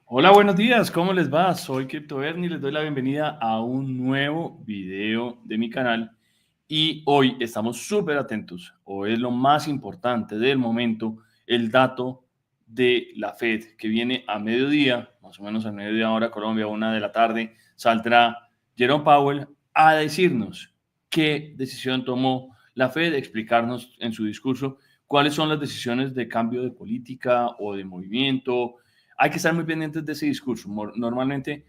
Hola, buenos días, ¿cómo les va? Soy Crypto Bernie, les doy la bienvenida a un nuevo video de mi canal y hoy estamos súper atentos. Hoy es lo más importante del momento, el dato de la Fed que viene a mediodía, más o menos a mediodía hora Colombia, 1 de la tarde, saldrá Jerome Powell a decirnos qué decisión tomó la Fed, explicarnos en su discurso cuáles son las decisiones de cambio de política o de movimiento. Hay que estar muy pendientes de ese discurso. Normalmente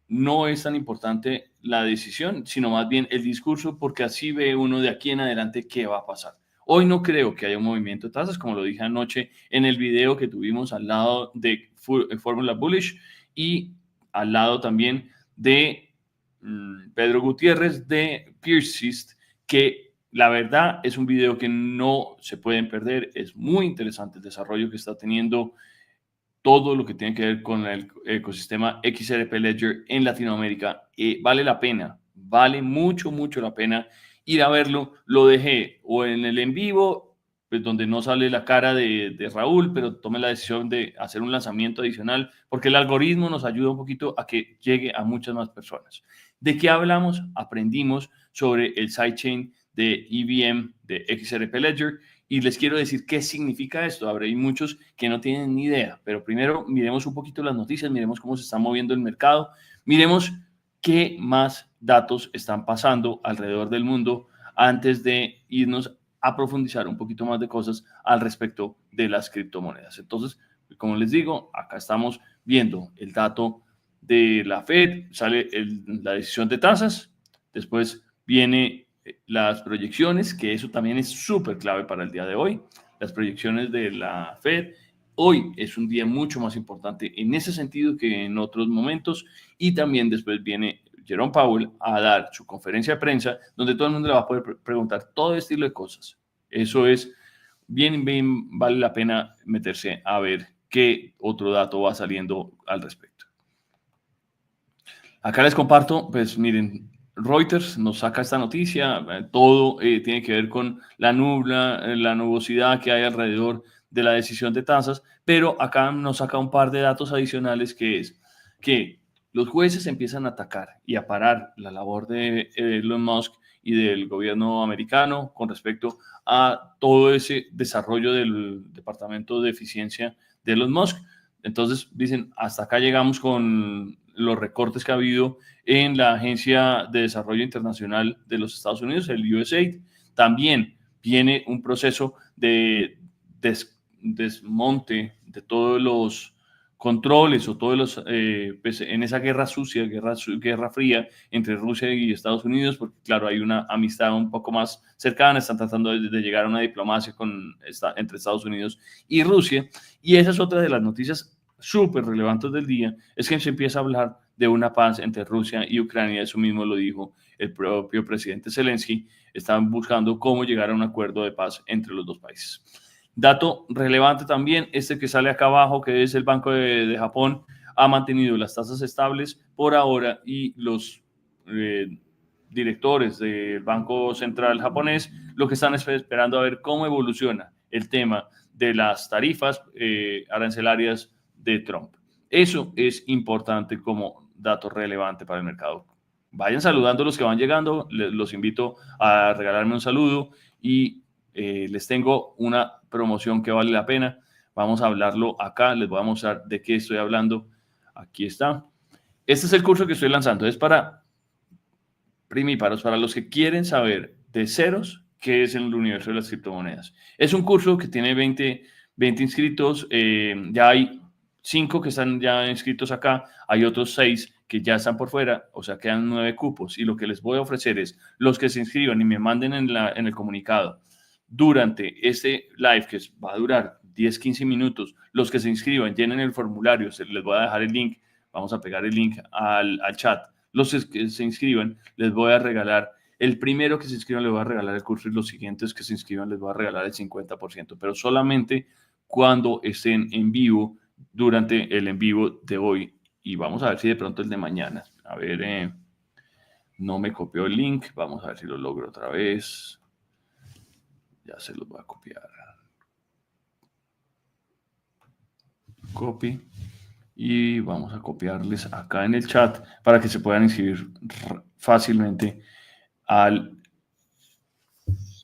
no es tan importante la decisión, sino más bien el discurso, porque así ve uno de aquí en adelante qué va a pasar. Hoy no creo que haya un movimiento de tasas, como lo dije anoche en el video que tuvimos al lado de Fórmula Bullish y al lado también de Pedro Gutiérrez de Peersist, que la verdad es un video que no se pueden perder. Es muy interesante el desarrollo que está teniendo todo lo que tiene que ver con el ecosistema XRP Ledger en Latinoamérica. Vale la pena, vale mucho, mucho la pena ir a verlo. Lo dejé o en el en vivo, pues donde no sale la cara de Raúl, pero tomé la decisión de hacer un lanzamiento adicional porque el algoritmo nos ayuda un poquito a que llegue a muchas más personas. ¿De qué hablamos? Aprendimos sobre el sidechain de EVM de XRP Ledger y les quiero decir qué significa esto. Habrá muchos que no tienen ni idea, pero primero miremos un poquito las noticias, miremos cómo se está moviendo el mercado, miremos qué más datos están pasando alrededor del mundo antes de irnos a profundizar un poquito más de cosas al respecto de las criptomonedas. Entonces, como les digo, acá estamos viendo el dato de la Fed, sale la decisión de tasas, después viene las proyecciones, que eso también es súper clave para el día de hoy, las proyecciones de la Fed. Hoy es un día mucho más importante en ese sentido que en otros momentos y también después viene Jerome Powell a dar su conferencia de prensa donde todo el mundo le va a poder preguntar todo estilo de cosas. Eso es bien, bien, vale la pena meterse a ver qué otro dato va saliendo al respecto. Acá les comparto, pues miren, Reuters nos saca esta noticia, todo tiene que ver con la nubosidad que hay alrededor de la decisión de tasas, pero acá nos saca un par de datos adicionales que es que los jueces empiezan a atacar y a parar la labor de Elon Musk y del gobierno americano con respecto a todo ese desarrollo del Departamento de Eficiencia de Elon Musk. Entonces dicen, hasta acá llegamos con los recortes que ha habido en la Agencia de Desarrollo Internacional de los Estados Unidos, el USAID. También viene un proceso de desmonte de todos los controles o todos los, pues en esa guerra sucia, guerra fría entre Rusia y Estados Unidos, porque claro, hay una amistad un poco más cercana, están tratando de llegar a una diplomacia entre Estados Unidos y Rusia, y esa es otra de las noticias súper relevantes del día, es que se empieza a hablar de una paz entre Rusia y Ucrania, eso mismo lo dijo el propio presidente Zelensky, están buscando cómo llegar a un acuerdo de paz entre los dos países. Dato relevante también, este que sale acá abajo, que es el Banco de Japón, ha mantenido las tasas estables por ahora y los directores del Banco Central japonés lo que están esperando a ver cómo evoluciona el tema de las tarifas arancelarias de Trump. Eso es importante como dato relevante para el mercado. Vayan saludando a los que van llegando, los invito a regalarme un saludo y les tengo una promoción que vale la pena. Vamos a hablarlo acá, les voy a mostrar de qué estoy hablando. Aquí está. Este es el curso que estoy lanzando, es para primíparos, para los que quieren saber de ceros qué es el universo de las criptomonedas. Es un curso que tiene 20 inscritos, ya hay 5 que están ya inscritos acá, hay otros 6 que ya están por fuera, o sea, quedan 9 cupos. Y lo que les voy a ofrecer es los que se inscriban y me manden en el comunicado durante este live, que va a durar 10-15 minutos, los que se inscriban, llenen el formulario, les voy a dejar el link, vamos a pegar el link al chat. Los que se inscriban, les voy a regalar, el primero que se inscriban les voy a regalar el curso y los siguientes que se inscriban les voy a regalar el 50%, pero solamente cuando estén en vivo durante el en vivo de hoy. Y vamos a ver si de pronto el de mañana. A ver, no me copió el link. Vamos a ver si lo logro otra vez. Ya se los voy a copiar. Copy. y vamos a copiarles acá en el chat para que se puedan inscribir fácilmente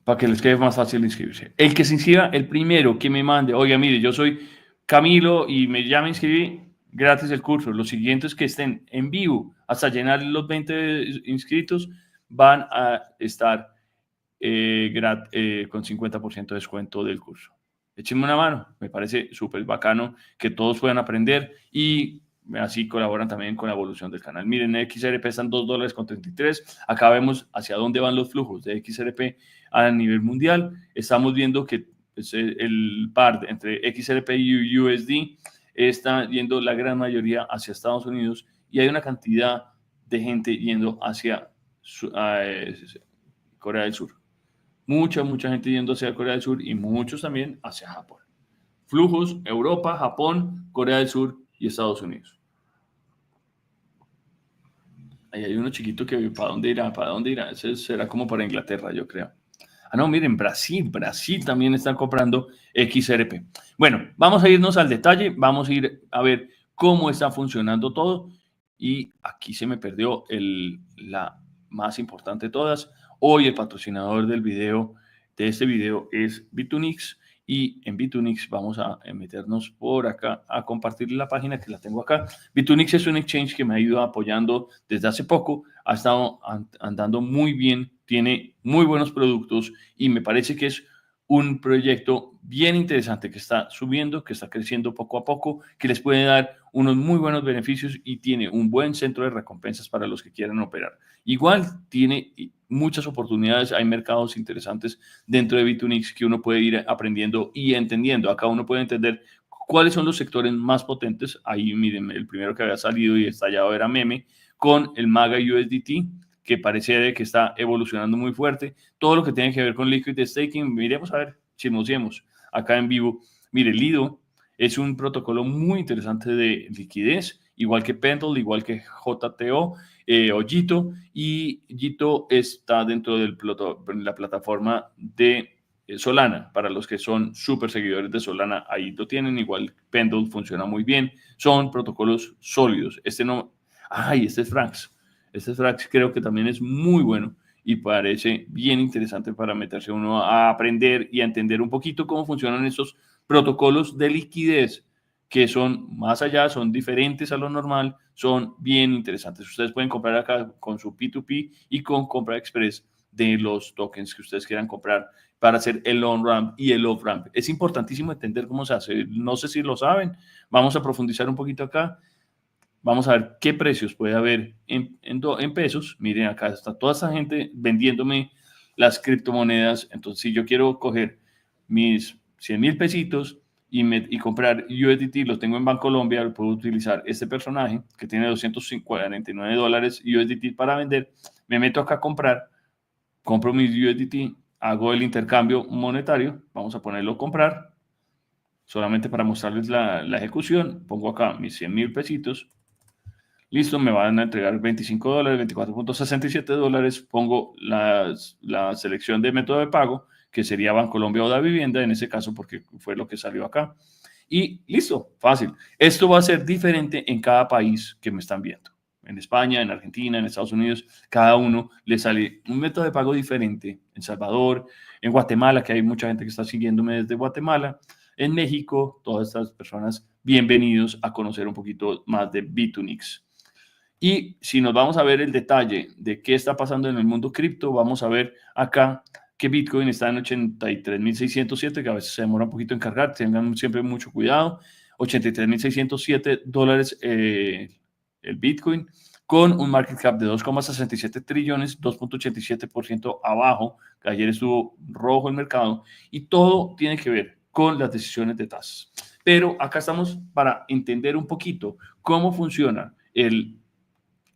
para que les quede más fácil inscribirse. El que se inscriba, el primero que me mande, oiga, mire, yo soy Camilo y ya me inscribí, gratis el curso. Los siguientes que estén en vivo hasta llenar los 20 inscritos van a estar con 50% de descuento del curso. Échenme una mano, me parece súper bacano que todos puedan aprender y así colaboran también con la evolución del canal. Miren, XRP están $2.33. Acá vemos hacia dónde van los flujos de XRP a nivel mundial. Estamos viendo que el par entre XRP y USD está yendo la gran mayoría hacia Estados Unidos y hay una cantidad de gente yendo hacia Corea del Sur. Mucha gente yendo hacia Corea del Sur y muchos también hacia Japón. Flujos, Europa, Japón, Corea del Sur y Estados Unidos. Ahí hay uno chiquito que ¿para dónde irá? ¿Para dónde irá? Ese será como para Inglaterra, yo creo. Ah, no, miren, Brasil también está comprando XRP. Bueno, vamos a irnos al detalle, vamos a ir a ver cómo está funcionando todo. Y aquí se me perdió la más importante de todas. Hoy el patrocinador de este video es Bitunix. Y en Bitunix vamos a meternos por acá a compartir la página que la tengo acá. Bitunix es un exchange que me ha ido apoyando desde hace poco. Ha estado andando muy bien, tiene muy buenos productos y me parece que es un proyecto bien interesante que está subiendo, que está creciendo poco a poco, que les puede dar unos muy buenos beneficios y tiene un buen centro de recompensas para los que quieran operar. Igual tiene muchas oportunidades, hay mercados interesantes dentro de Bitunix que uno puede ir aprendiendo y entendiendo. Acá uno puede entender cuáles son los sectores más potentes. Ahí miren, el primero que había salido y estallado era Meme, con el MAGA USDT, que parece que está evolucionando muy fuerte. Todo lo que tiene que ver con Liquid Staking, miremos a ver, chismosiemos acá en vivo. Mire, Lido es un protocolo muy interesante de liquidez, igual que Pendle, igual que JTO o Jito, y Jito está dentro de la plataforma de Solana. Para los que son súper seguidores de Solana, ahí lo tienen. Igual Pendle funciona muy bien. Son protocolos sólidos. Este es Frax. Este Frax creo que también es muy bueno y parece bien interesante para meterse uno a aprender y a entender un poquito cómo funcionan estos protocolos de liquidez que son más allá, son diferentes a lo normal, son bien interesantes. Ustedes pueden comprar acá con su P2P y con compra express de los tokens que ustedes quieran comprar para hacer el on-ramp y el off-ramp. Es importantísimo entender cómo se hace. No sé si lo saben. Vamos a profundizar un poquito acá. Vamos a ver qué precios puede haber en pesos. Miren, acá está toda esta gente vendiéndome las criptomonedas. Entonces, si yo quiero coger mis 100,000 pesitos y comprar USDT, los tengo en Bancolombia, puedo utilizar este personaje que tiene $249 USDT para vender. Me meto acá a comprar, compro mis USDT, hago el intercambio monetario. Vamos a ponerlo a comprar, solamente para mostrarles la ejecución. Pongo acá mis 100,000 pesitos. Listo, me van a entregar $25, $24.67. Pongo la selección de método de pago, que sería Bancolombia o Davivienda, en ese caso, porque fue lo que salió acá. Y listo, fácil. Esto va a ser diferente en cada país que me están viendo. En España, en Argentina, en Estados Unidos, cada uno le sale un método de pago diferente. En Salvador, en Guatemala, que hay mucha gente que está siguiéndome desde Guatemala. En México, todas estas personas, bienvenidos a conocer un poquito más de Bitunix. Y si nos vamos a ver el detalle de qué está pasando en el mundo cripto, vamos a ver acá que Bitcoin está en 83.607, que a veces se demora un poquito en cargar, tengan siempre mucho cuidado. $83.607 el Bitcoin, con un market cap de 2,67 trillones, 2,87% abajo, que ayer estuvo rojo el mercado, y todo tiene que ver con las decisiones de tasas. Pero acá estamos para entender un poquito cómo funciona el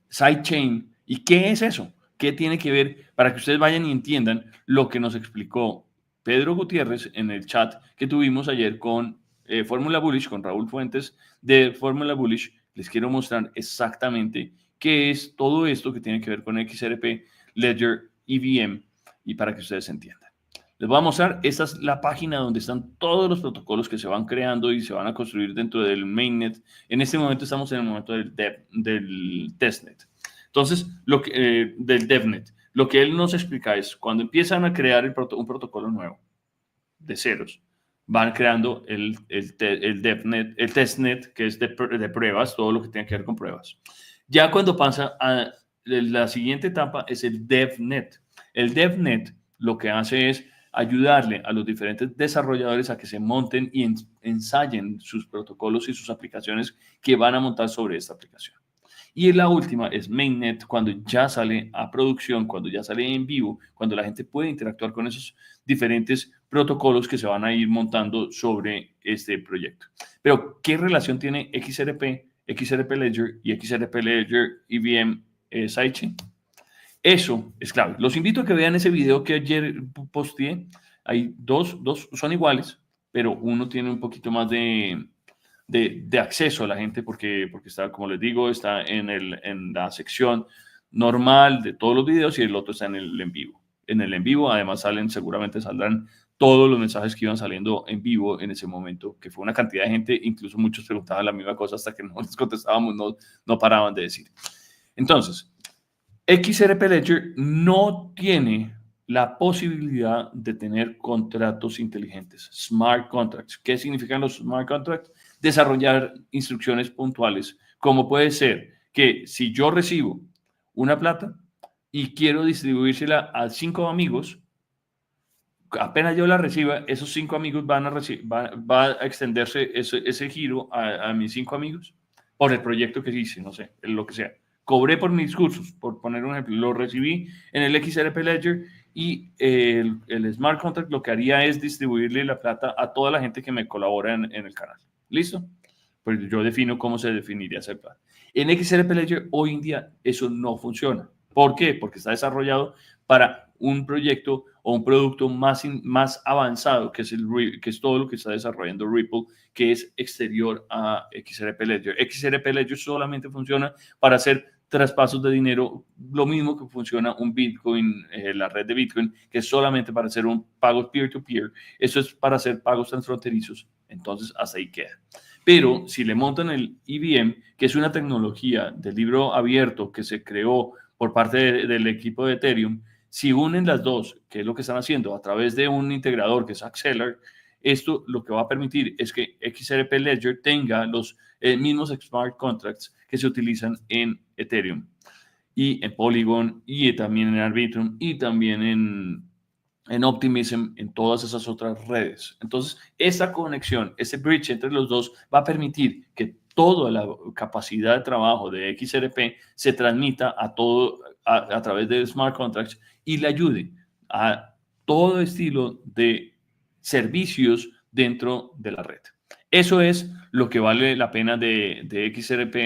sidechain. ¿Y qué es eso? ¿Qué tiene que ver? Para que ustedes vayan y entiendan lo que nos explicó Pedro Gutiérrez en el chat que tuvimos ayer con Fórmula Bullish, con Raúl Fuentes de Fórmula Bullish. Les quiero mostrar exactamente qué es todo esto que tiene que ver con XRP, Ledger, EVM, y para que ustedes entiendan. Les voy a mostrar, esta es la página donde están todos los protocolos que se van creando y se van a construir dentro del mainnet. En este momento estamos en el momento del testnet. Entonces, del devnet. Lo que él nos explica es, cuando empiezan a crear un protocolo nuevo, de ceros, van creando el devnet, el testnet, que es de pruebas, todo lo que tiene que ver con pruebas. Ya cuando pasa a la siguiente etapa es el devnet. El devnet lo que hace es ayudarle a los diferentes desarrolladores a que se monten y ensayen sus protocolos y sus aplicaciones que van a montar sobre esta aplicación. Y la última es mainnet, cuando ya sale a producción, cuando ya sale en vivo, cuando la gente puede interactuar con esos diferentes protocolos que se van a ir montando sobre este proyecto. Pero, ¿qué relación tiene XRP, XRP Ledger y XRP Ledger EVM Sidechain? Eso es clave. Los invito a que vean ese video que ayer posteé. Hay dos son iguales, pero uno tiene un poquito más de acceso a la gente porque está, como les digo, está en la sección normal de todos los videos y el otro está en el en vivo. En el en vivo, además, seguramente saldrán todos los mensajes que iban saliendo en vivo en ese momento, que fue una cantidad de gente, incluso muchos preguntaban la misma cosa hasta que no les contestábamos, no paraban de decir. Entonces, XRP Ledger no tiene la posibilidad de tener contratos inteligentes, smart contracts. ¿Qué significan los smart contracts? Desarrollar instrucciones puntuales, como puede ser que si yo recibo una plata y quiero distribuírsela a 5 amigos, apenas yo la reciba, esos 5 amigos va a extenderse ese giro a mis 5 amigos por el proyecto que hice, no sé, lo que sea. Cobré por mis cursos, por poner un ejemplo, lo recibí en el XRP Ledger y el smart contract lo que haría es distribuirle la plata a toda la gente que me colabora en el canal. ¿Listo? Pues yo defino cómo se definiría ese plan. En XRP Ledger hoy en día eso no funciona. ¿Por qué? Porque está desarrollado para un proyecto o un producto más avanzado, que es todo lo que está desarrollando Ripple, que es exterior a XRP Ledger. XRP Ledger solamente funciona para hacer traspasos de dinero, lo mismo que funciona un Bitcoin, la red de Bitcoin, que es solamente para hacer un pago peer-to-peer. Eso es para hacer pagos transfronterizos. Entonces, hasta ahí queda. Pero si le montan el EVM, que es una tecnología de libro abierto que se creó por parte del equipo de Ethereum, si unen las dos, que es lo que están haciendo a través de un integrador que es Acceler, esto lo que va a permitir es que XRP Ledger tenga los mismos smart contracts que se utilizan en Ethereum y en Polygon y también en Arbitrum y también en Optimism, en todas esas otras redes. Entonces, esta conexión, ese bridge entre los dos va a permitir que toda la capacidad de trabajo de XRP se transmita a través de smart contracts y le ayude a todo estilo de servicios dentro de la red. Eso es lo que vale la pena de XRP,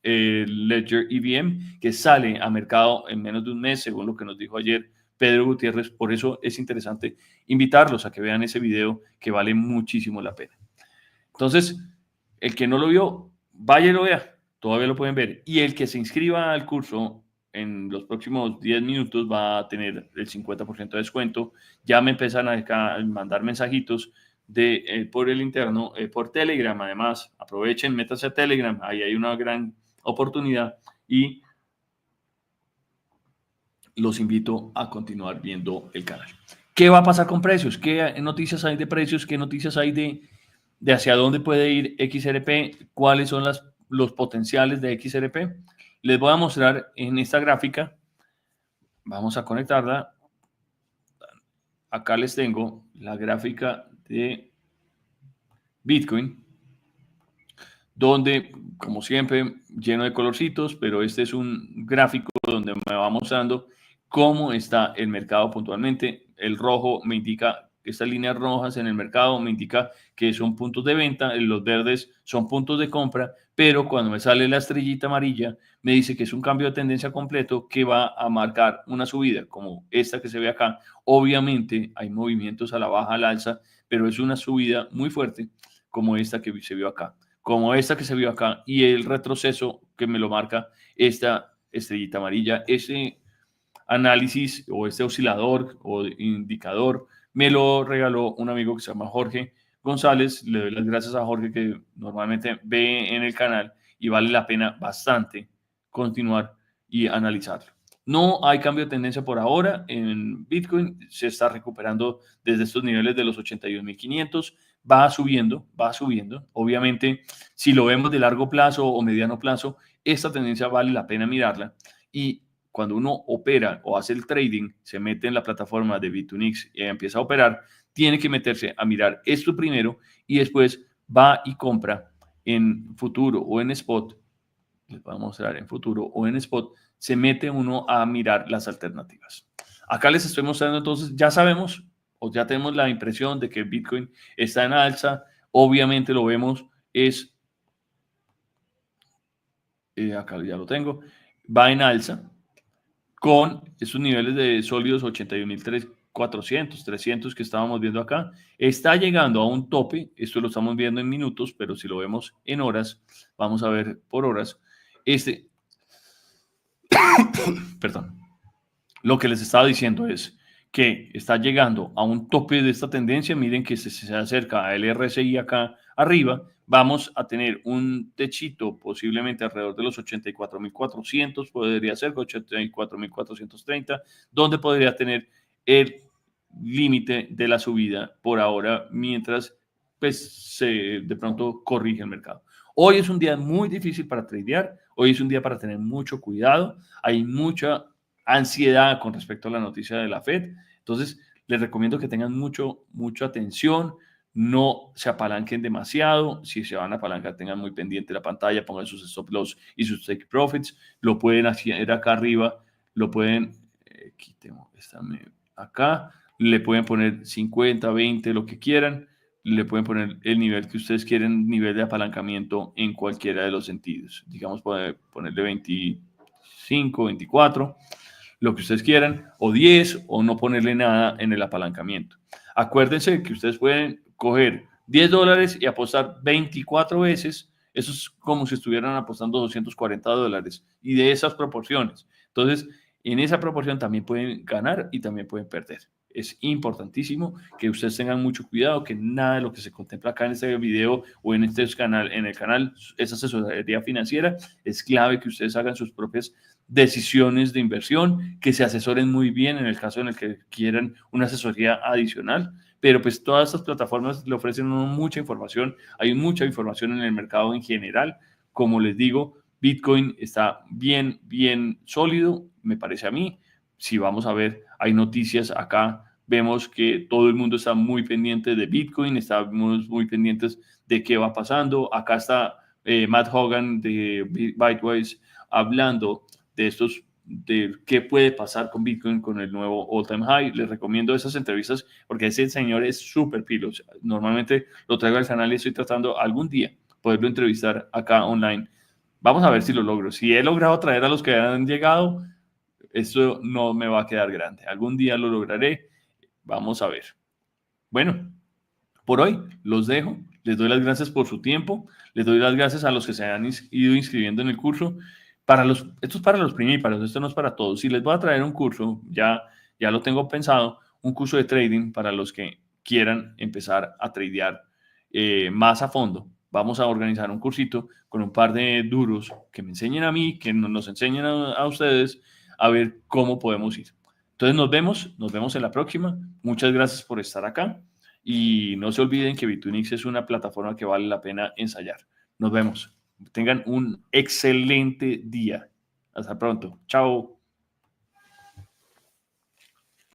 el Ledger EVM, que sale a mercado en menos de un mes, según lo que nos dijo ayer Pedro Gutiérrez. Por eso es interesante invitarlos a que vean ese video que vale muchísimo la pena. Entonces, el que no lo vio, vaya y lo vea, todavía lo pueden ver. Y el que se inscriba al curso en los próximos 10 minutos va a tener el 50% de descuento. Ya me empiezan a mandar mensajitos por el interno, por Telegram. Además, aprovechen, métanse a Telegram, ahí hay una gran oportunidad y los invito a continuar viendo el canal. ¿Qué va a pasar con precios? ¿Qué noticias hay de precios? ¿Qué noticias hay de hacia dónde puede ir XRP? ¿Cuáles son los potenciales de XRP? Les voy a mostrar en esta gráfica. Vamos a conectarla. Acá les tengo la gráfica de Bitcoin, donde, como siempre, lleno de colorcitos, pero este es un gráfico donde me va mostrando cómo está el mercado puntualmente. El rojo me indica que estas líneas rojas en el mercado me indica que son puntos de venta, los verdes son puntos de compra, pero cuando me sale la estrellita amarilla me dice que es un cambio de tendencia completo que va a marcar una subida como esta que se ve acá. Obviamente hay movimientos a la baja, al alza, pero es una subida muy fuerte como esta que se vio acá, como esta que se vio acá, y el retroceso que me lo marca esta estrellita amarilla. Ese análisis o este oscilador o indicador Me lo regaló un amigo que se llama Jorge González. Le doy las gracias a Jorge, que normalmente ve en el canal, y vale la pena bastante continuar y analizarlo. No hay cambio de tendencia por ahora en Bitcoin. Se está recuperando desde estos niveles de los 81.500. Va subiendo, va subiendo. Obviamente, si lo vemos de largo plazo o mediano plazo, esta tendencia vale la pena mirarla. Y cuando uno opera o hace el trading, se mete en la plataforma de Bitfinex y empieza a operar, tiene que meterse a mirar esto primero y después va y compra en futuro o en spot. Les voy a mostrar en futuro o en spot. Se mete uno a mirar las alternativas. Acá les estoy mostrando, entonces ya sabemos o ya tenemos la impresión de que Bitcoin está en alza. Obviamente lo vemos, es acá ya lo tengo, va en alza con esos niveles de sólidos 81.400, 300 que estábamos viendo acá. Está llegando a un tope. Esto lo estamos viendo en minutos, pero si lo vemos en horas, vamos a ver por horas. Perdón. Lo que les estaba diciendo es que está llegando a un tope de esta tendencia. Miren que se acerca al RSI acá arriba. Vamos a tener un techito posiblemente alrededor de los 84.400, podría ser 84.430, donde podría tener el límite de la subida por ahora, mientras pues se de pronto corrige el mercado. Hoy es un día muy difícil para tradear. Hoy es un día para tener mucho cuidado. Hay mucha ansiedad con respecto a la noticia de la Fed. Entonces, les recomiendo que tengan mucha atención, no se apalanquen demasiado. Si se van a apalancar, tengan muy pendiente la pantalla, pongan sus stop loss y sus take profits. Lo pueden hacer acá arriba, lo pueden, quitemos acá, le pueden poner 50, 20, lo que quieran. Le pueden poner el nivel que ustedes quieren, nivel de apalancamiento en cualquiera de los sentidos. Digamos, ponerle 25, 24, lo que ustedes quieran, o 10, o no ponerle nada en el apalancamiento. Acuérdense que ustedes pueden coger $10 y apostar 24 veces. Eso es como si estuvieran apostando $240, y de esas proporciones. Entonces, en esa proporción también pueden ganar y también pueden perder. Es importantísimo que ustedes tengan mucho cuidado, que nada de lo que se contempla acá en este video o en este canal, en el canal, es asesoría financiera. Es clave que ustedes hagan sus propias decisiones de inversión, que se asesoren muy bien en el caso en el que quieran una asesoría adicional. Pero pues todas estas plataformas le ofrecen mucha información. Hay mucha información en el mercado en general. Como les digo, Bitcoin está bien, bien sólido, me parece a mí. Si vamos a ver, hay noticias acá, vemos que todo el mundo está muy pendiente de Bitcoin, estamos muy pendientes de qué va pasando. Acá está Matt Hogan de Bitwise hablando de estos, de qué puede pasar con Bitcoin con el nuevo all-time high. Les recomiendo esas entrevistas porque ese señor es súper pilo. Normalmente lo traigo al canal y estoy tratando algún día poderlo entrevistar acá online. Vamos a ver si lo logro. Si he logrado traer a los que han llegado, esto no me va a quedar grande. Algún día lo lograré. Vamos a ver. Bueno, por hoy los dejo. Les doy las gracias por su tiempo. Les doy las gracias a los que se han ido inscribiendo en el curso. Esto es para los primíparos, esto no es para todos. Si les voy a traer un curso, ya lo tengo pensado, un curso de trading para los que quieran empezar a tradear más a fondo. Vamos a organizar un cursito con un par de duros que me enseñen a mí, que nos enseñen a ustedes, a ver cómo podemos ir. Entonces nos vemos en la próxima. Muchas gracias por estar acá. Y no se olviden que Bitfinex es una plataforma que vale la pena ensayar. Nos vemos. Tengan un excelente día. Hasta pronto. Chao.